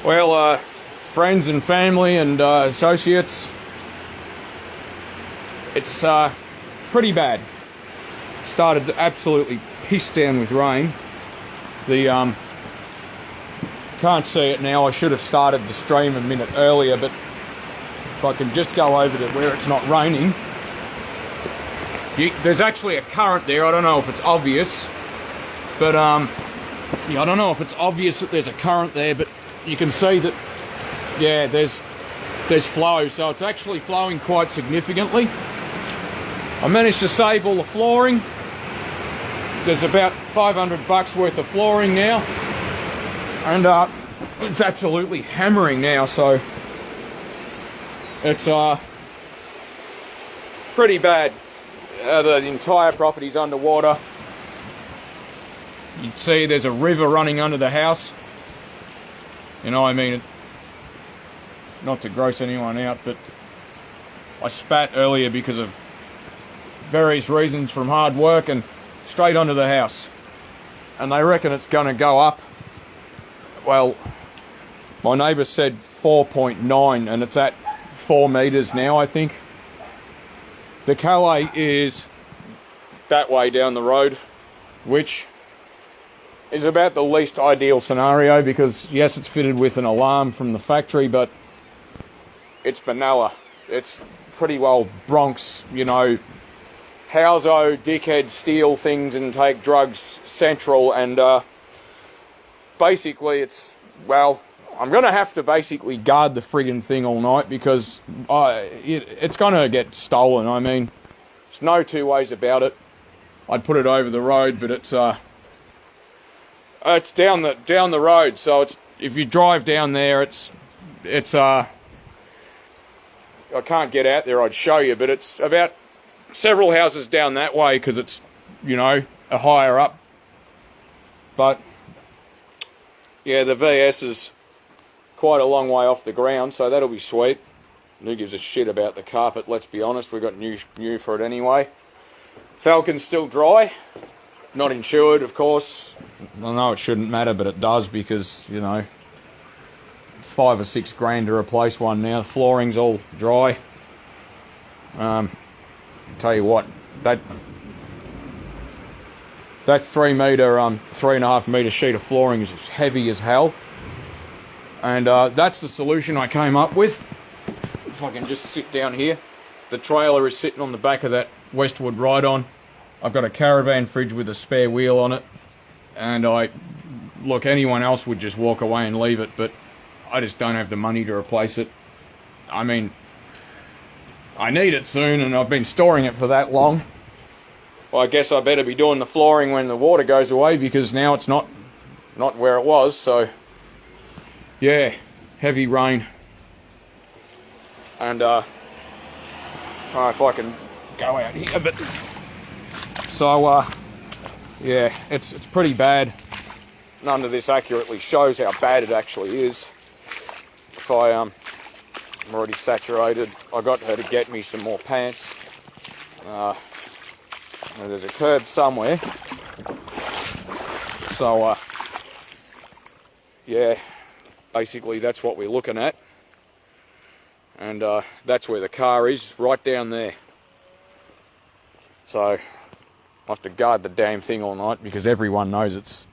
Well, friends and family and associates, it's pretty bad. It started to absolutely piss down with rain. The can't see it now. I should have started the stream a minute earlier, but if I can just go over to where it's not raining. There's actually a current there. I don't know if it's obvious, but yeah, I don't know if it's obvious that there's a current there, but you can see that, yeah, there's flow, so it's actually flowing quite significantly. I managed to save all the flooring. There's about $500 worth of flooring now, and it's absolutely hammering now, so it's pretty bad. The entire property's underwater. You can see there's a river running under the house. You know, I mean, not to gross anyone out, but I spat earlier because of various reasons from hard work and straight onto the house. And they reckon it's going to go up. Well, my neighbour said 4.9 and it's at 4 metres now, I think. The Calais is that way down the road, which is about the least ideal scenario because, yes, it's fitted with an alarm from the factory, but it's Benalla. It's pretty well Bronx, you know, houso, dickhead, steal things and take drugs central, and basically well, I'm going to have to basically guard the friggin' thing all night because it's going to get stolen. I mean, there's no two ways about it. I'd put it over the road, but it's down the road, so if you drive down there, it's I can't get out there, I'd show you, but it's about several houses down that way because it's, you know, a higher up. But yeah, the VS is quite a long way off the ground, so that'll be sweet. Who gives a shit about the carpet, let's be honest, we got new for it anyway. Falcon's still dry, not insured, of course. I know it shouldn't matter, but it does because, you know, it's $5 or $6 grand to replace one now. The flooring's all dry. Tell you what, that 3.5 metre sheet of flooring is heavy as hell. And that's the solution I came up with. If I can just sit down here. The trailer is sitting on the back of that Westwood ride-on. I've got a caravan fridge with a spare wheel on it. And look, anyone else would just walk away and leave it, but I just don't have the money to replace it. I mean, I need it soon, and I've been storing it for that long. Well, I guess I better be doing the flooring when the water goes away, because now it's not where it was, so yeah, heavy rain. And I don't know if I can go out here, but so yeah, it's pretty bad. None of this accurately shows how bad it actually is. If I'm already saturated. I got her to get me some more pants. There's a curb somewhere. So yeah, basically that's what we're looking at. And that's where the car is, right down there. So I have to guard the damn thing all night because everyone knows it's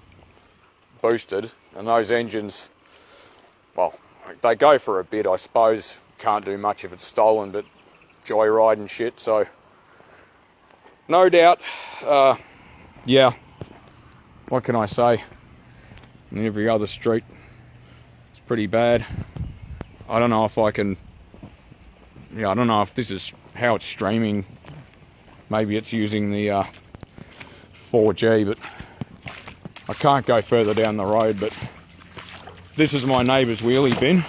boosted, and those engines, well, they go for a bit, I suppose. Can't do much if it's stolen, but joyride and shit, so no doubt, yeah, what can I say? In every other street, it's pretty bad. I don't know if I can, yeah, I don't know if this is how it's streaming. Maybe it's using the 4G, but I can't go further down the road. But this is my neighbour's wheelie bin.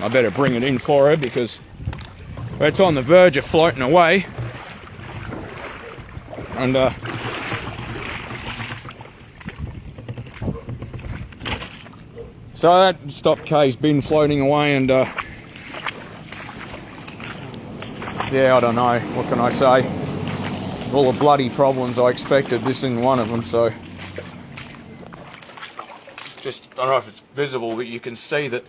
I better bring it in for her because it's on the verge of floating away. And so that stop K's bin floating away, and yeah, I don't know, what can I say? All the bloody problems I expected, this isn't one of them, so just, I don't know if it's visible, but you can see that,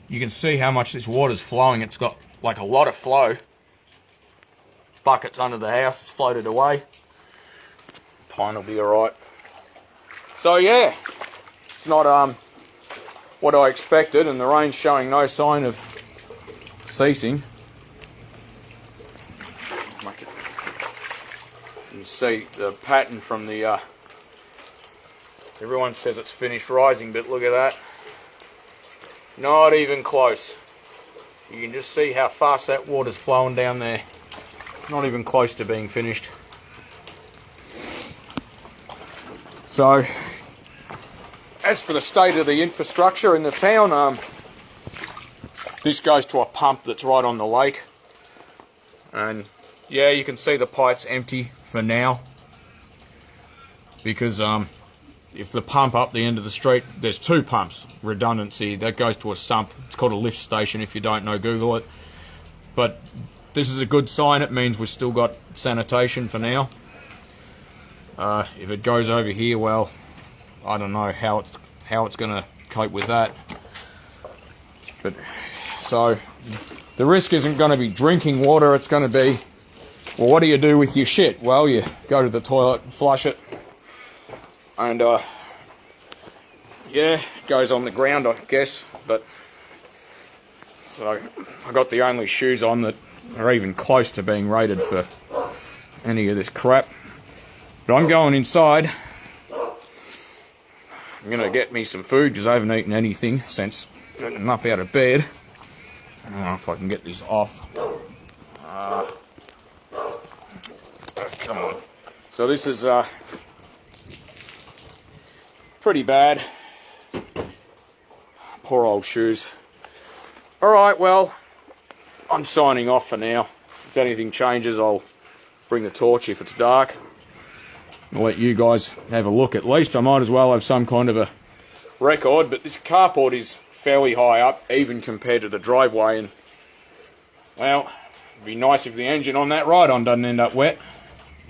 you can see how much this water's flowing. It's got like a lot of flow. Buckets under the house, it's floated away. Pine will be alright. So yeah, it's not what I expected, and the rain's showing no sign of ceasing. You can see the pattern from the, everyone says it's finished rising, but look at that. Not even close. You can just see how fast that water's flowing down there. Not even close to being finished. So, as for the state of the infrastructure in the town, this goes to a pump that's right on the lake. And yeah, you can see the pipe's empty for now. Because if the pump up the end of the street, there's two pumps, redundancy, that goes to a sump. It's called a lift station. If you don't know, Google it. But this is a good sign. It means we've still got sanitation for now. If it goes over here, well, I don't know how it's going to cope with that. But so the risk isn't going to be drinking water. It's going to be, well, what do you do with your shit? Well, you go to the toilet and flush it. And, yeah, it goes on the ground, I guess, but, so, I got the only shoes on that are even close to being rated for any of this crap. But I'm going inside. I'm going to get me some food, because I haven't eaten anything since getting up out of bed. I don't know if I can get this off. Come on. So this is, pretty bad. Poor old shoes. Alright, well, I'm signing off for now. If anything changes, I'll bring the torch if it's dark. I'll let you guys have a look at least. I might as well have some kind of a record, but this carport is fairly high up, even compared to the driveway, and, well, it'd be nice if the engine on that ride-on doesn't end up wet.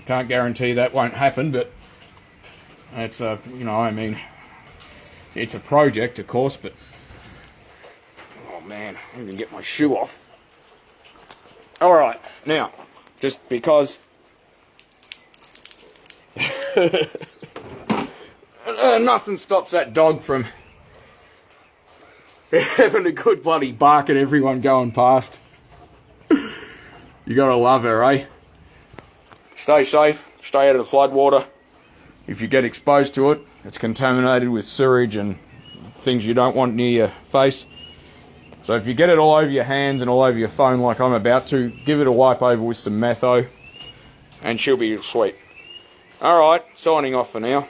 Can't guarantee that won't happen, but it's a, you know, I mean, it's a project, of course, but, oh man, I didn't even get my shoe off. Alright, now, just because nothing stops that dog from having a good bloody bark at everyone going past. You gotta love her, eh? Stay safe, stay out of the flood water. If you get exposed to it, it's contaminated with sewage and things you don't want near your face. So if you get it all over your hands and all over your phone like I'm about to, give it a wipe over with some metho and she'll be sweet. Alright, signing off for now.